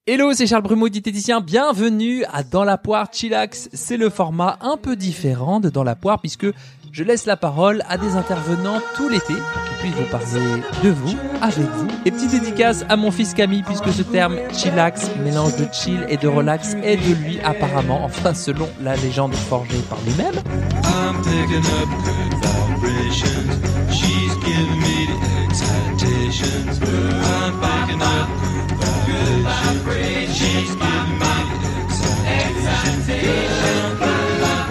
Hello, c'est Charles Brumeau, diététicien. Bienvenue à Dans la poire Chillax. C'est le format un peu différent de Dans la poire puisque je laisse la parole à des intervenants tout l'été pour qu'ils puissent vous parler de vous, avec vous. Et petite dédicace à mon fils Camille puisque ce terme Chillax, mélange de chill et de relax, est de lui apparemment, enfin selon la légende forgée par lui-même. I'm picking up good vibrations. She's giving me the excitations. I'm picking up good vibrations. She's giving me the excitations.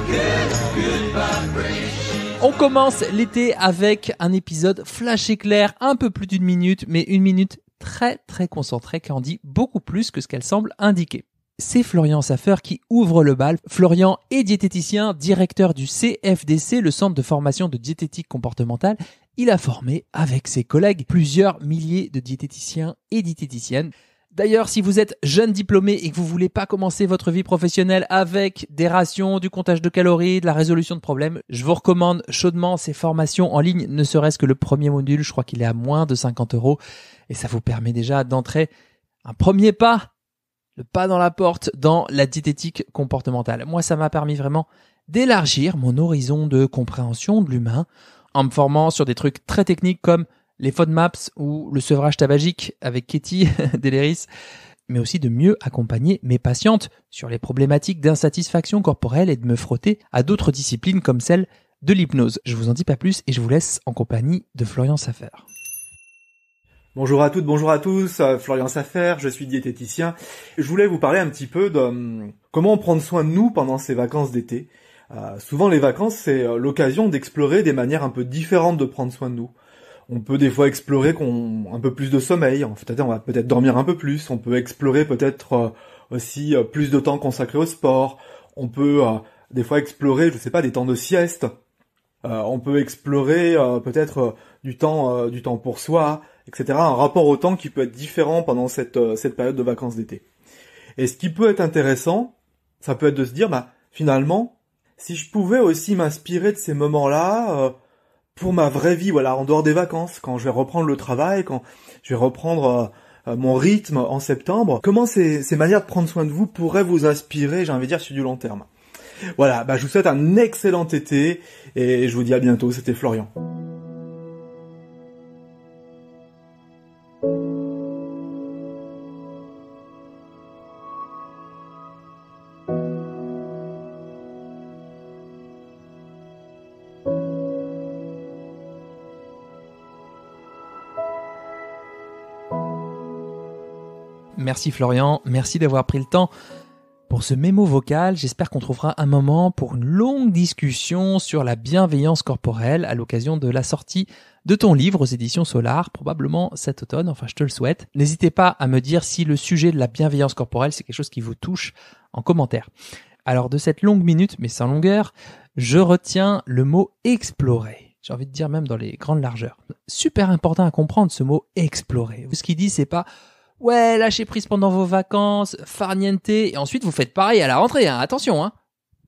Good vibrations. On commence l'été avec un épisode flash éclair, un peu plus d'une minute, mais une minute très très concentrée qui en dit beaucoup plus que ce qu'elle semble indiquer. C'est Florian Saffer qui ouvre le bal. Florian est diététicien, directeur du CFDC, le centre de formation de diététique comportementale. Il a formé avec ses collègues plusieurs milliers de diététiciens et diététiciennes. D'ailleurs, si vous êtes jeune diplômé et que vous voulez pas commencer votre vie professionnelle avec des rations, du comptage de calories, de la résolution de problèmes, je vous recommande chaudement ces formations en ligne, ne serait-ce que le premier module, je crois qu'il est à moins de 50 € et ça vous permet déjà d'entrer un premier pas, le pas dans la porte dans la diététique comportementale. Moi, ça m'a permis vraiment d'élargir mon horizon de compréhension de l'humain en me formant sur des trucs très techniques comme les FODMAPs ou le sevrage tabagique avec Katie Deleris, mais aussi de mieux accompagner mes patientes sur les problématiques d'insatisfaction corporelle et de me frotter à d'autres disciplines comme celle de l'hypnose. Je vous en dis pas plus et je vous laisse en compagnie de Florian Saffer. Bonjour à toutes, bonjour à tous, Florian Saffer, je suis diététicien. Je voulais vous parler un petit peu de comment prendre soin de nous pendant ces vacances d'été. Souvent les vacances, c'est l'occasion d'explorer des manières un peu différentes de prendre soin de nous. On peut des fois explorer un peu plus de sommeil, c'est-à-dire on va peut-être dormir un peu plus, on peut explorer peut-être aussi plus de temps consacré au sport, on peut des fois explorer, je sais pas, des temps de sieste, on peut explorer peut-être du temps pour soi, etc. Un rapport au temps qui peut être différent pendant cette période de vacances d'été. Et ce qui peut être intéressant, ça peut être de se dire, finalement, si je pouvais aussi m'inspirer de ces moments-là pour ma vraie vie, voilà, en dehors des vacances, quand je vais reprendre le travail, quand je vais reprendre mon rythme en septembre, comment ces manières de prendre soin de vous pourraient vous inspirer, j'ai envie de dire, sur du long terme. Voilà, je vous souhaite un excellent été et je vous dis à bientôt, c'était Florian. Merci Florian, merci d'avoir pris le temps pour ce mémo vocal. J'espère qu'on trouvera un moment pour une longue discussion sur la bienveillance corporelle à l'occasion de la sortie de ton livre aux éditions Solar, probablement cet automne, enfin je te le souhaite. N'hésitez pas à me dire si le sujet de la bienveillance corporelle c'est quelque chose qui vous touche en commentaire. Alors de cette longue minute, mais sans longueur, je retiens le mot explorer. J'ai envie de dire même dans les grandes largeurs. Super important à comprendre ce mot explorer. Ce qu'il dit c'est pas ouais, lâchez prise pendant vos vacances, farniente, et ensuite vous faites pareil à la rentrée, attention,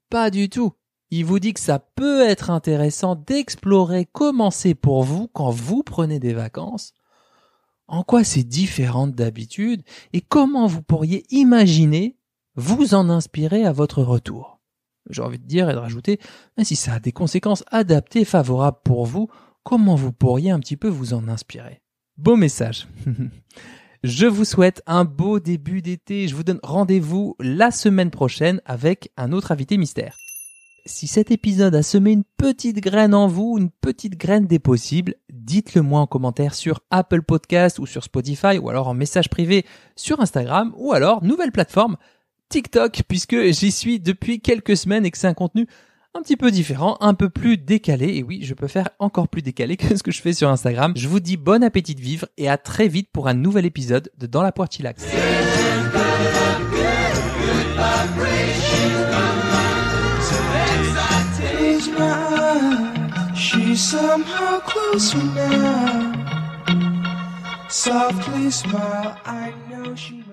Pas du tout. Il vous dit que ça peut être intéressant d'explorer comment c'est pour vous quand vous prenez des vacances, en quoi c'est différent d'habitude, et comment vous pourriez imaginer vous en inspirer à votre retour. J'ai envie de dire et de rajouter, si ça a des conséquences adaptées, favorables pour vous, comment vous pourriez un petit peu vous en inspirer. Beau message. Je vous souhaite un beau début d'été. Je vous donne rendez-vous la semaine prochaine avec un autre invité mystère. Si cet épisode a semé une petite graine en vous, une petite graine des possibles, dites-le moi en commentaire sur Apple Podcast ou sur Spotify ou alors en message privé sur Instagram ou alors nouvelle plateforme TikTok puisque j'y suis depuis quelques semaines et que c'est un contenu un petit peu différent, un peu plus décalé. Et oui, je peux faire encore plus décalé que ce que je fais sur Instagram. Je vous dis bon appétit de vivre et à très vite pour un nouvel épisode de Dans la poire Chillax. She's somehow closer now. Softly smile, I know she